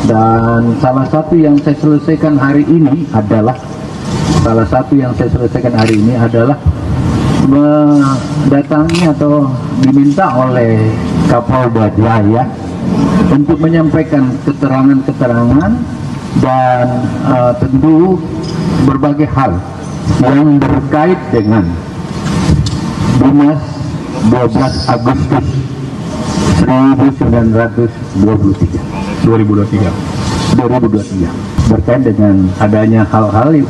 Dan salah satu yang saya selesaikan hari ini adalah mendatangi atau diminta oleh Kapolda Jaya untuk menyampaikan keterangan-keterangan dan tentu berbagai hal yang berkait dengan Dinas 12 Agustus 2023 berkait dengan adanya hal-hal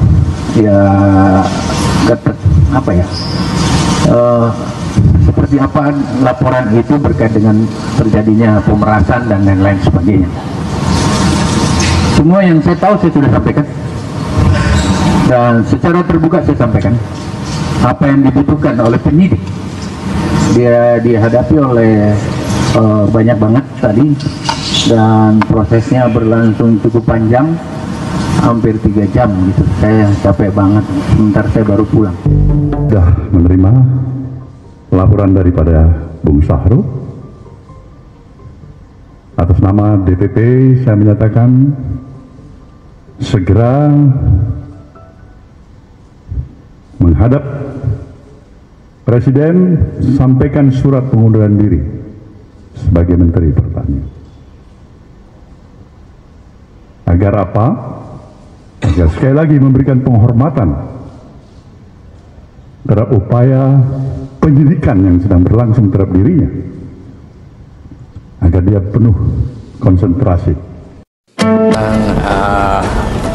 seperti apa laporan itu berkait dengan terjadinya pemerasan dan lain-lain sebagainya. Semua yang saya tahu saya sudah sampaikan dan secara terbuka saya sampaikan apa yang dibutuhkan oleh penyidik. Dia dihadapi oleh banyak banget tadi dan prosesnya berlangsung cukup panjang, hampir 3 jam gitu. Saya capek banget, sebentar saya baru pulang. Sudah menerima laporan daripada Bung Syahrul. Atas nama DPP saya menyatakan segera menghadap Presiden, sampaikan surat pengunduran diri sebagai Menteri Pertanian. Agar apa? Agar sekali lagi memberikan penghormatan terhadap upaya penyidikan yang sedang berlangsung terhadap dirinya, agar dia penuh konsentrasi.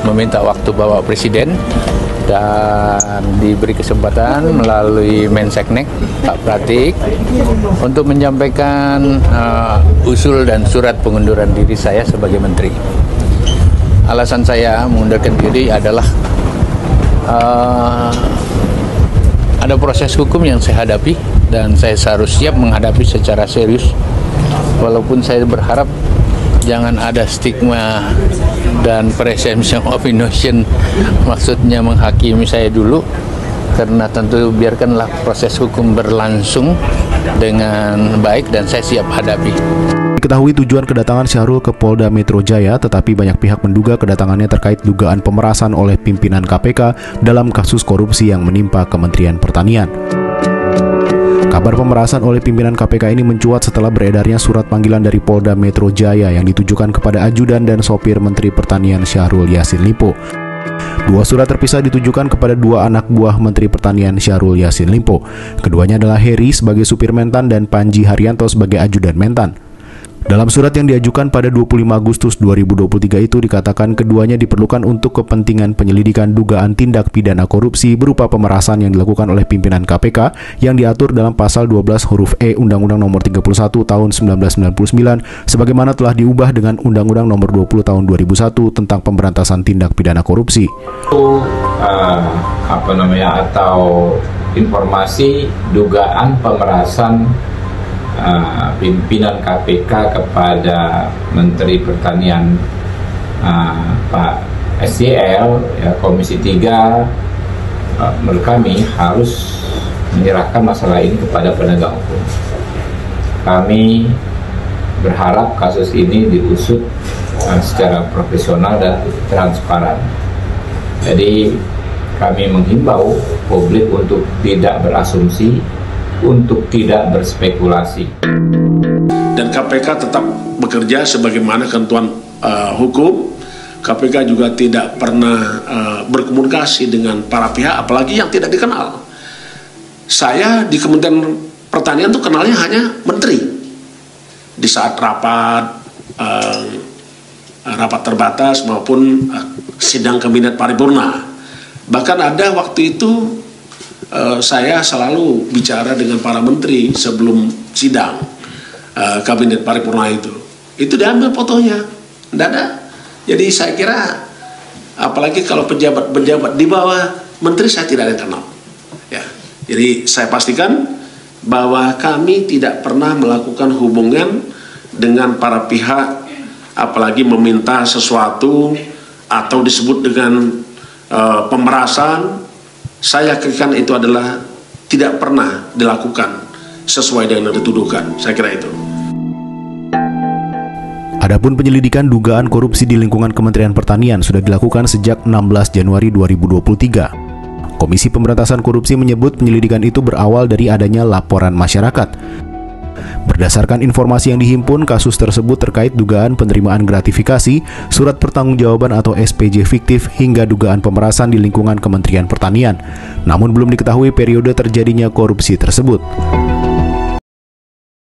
Meminta waktu Bapak Presiden dan diberi kesempatan melalui Menseknek Pak Pratik untuk menyampaikan usul dan surat pengunduran diri saya sebagai Menteri. Alasan saya mengundurkan diri adalah ada proses hukum yang saya hadapi dan saya harus siap menghadapi secara serius. Walaupun saya berharap jangan ada stigma dan presumption of innocence, maksudnya menghakimi saya dulu, karena tentu biarkanlah proses hukum berlangsung dengan baik dan saya siap hadapi. Diketahui tujuan kedatangan Syahrul ke Polda Metro Jaya, tetapi banyak pihak menduga kedatangannya terkait dugaan pemerasan oleh pimpinan KPK dalam kasus korupsi yang menimpa Kementerian Pertanian. Kabar pemerasan oleh pimpinan KPK ini mencuat setelah beredarnya surat panggilan dari Polda Metro Jaya yang ditujukan kepada ajudan dan sopir Menteri Pertanian Syahrul Yassin Limpo. Dua surat terpisah ditujukan kepada dua anak buah Menteri Pertanian Syahrul Yassin Limpo. Keduanya adalah Heri sebagai supir Mentan dan Panji Haryanto sebagai ajudan Mentan. Dalam surat yang diajukan pada 25 Agustus 2023 itu dikatakan keduanya diperlukan untuk kepentingan penyelidikan dugaan tindak pidana korupsi berupa pemerasan yang dilakukan oleh pimpinan KPK yang diatur dalam pasal 12 huruf E Undang-Undang Nomor 31 Tahun 1999 sebagaimana telah diubah dengan Undang-Undang Nomor 20 Tahun 2001 tentang pemberantasan tindak pidana korupsi. Atau informasi dugaan pemerasan pimpinan KPK kepada Menteri Pertanian Pak SYL, ya, Komisi 3, menurut kami harus menyerahkan masalah ini kepada penegak hukum. Kami berharap kasus ini diusut secara profesional dan transparan. Jadi kami menghimbau publik untuk tidak berasumsi, untuk tidak berspekulasi. Dan KPK tetap bekerja sebagaimana ketentuan hukum. KPK juga tidak pernah berkomunikasi dengan para pihak, apalagi yang tidak dikenal. Saya di Kementerian Pertanian itu kenalnya hanya menteri. Di saat rapat terbatas maupun sidang kabinet paripurna. Bahkan ada waktu itu saya selalu bicara dengan para menteri sebelum sidang kabinet paripurna itu diambil fotonya, tidak ada. Jadi saya kira apalagi kalau pejabat di bawah menteri saya tidak ada yang kenal. Ya, jadi saya pastikan bahwa kami tidak pernah melakukan hubungan dengan para pihak, apalagi meminta sesuatu atau disebut dengan pemerasan. Saya yakinkan itu adalah tidak pernah dilakukan sesuai dengan yang dituduhkan. Saya kira itu. Adapun penyelidikan dugaan korupsi di lingkungan Kementerian Pertanian sudah dilakukan sejak 16 Januari 2023. Komisi Pemberantasan Korupsi menyebut penyelidikan itu berawal dari adanya laporan masyarakat. Berdasarkan informasi yang dihimpun, kasus tersebut terkait dugaan penerimaan gratifikasi, surat pertanggungjawaban atau SPJ fiktif, hingga dugaan pemerasan di lingkungan Kementerian Pertanian. Namun belum diketahui periode terjadinya korupsi tersebut.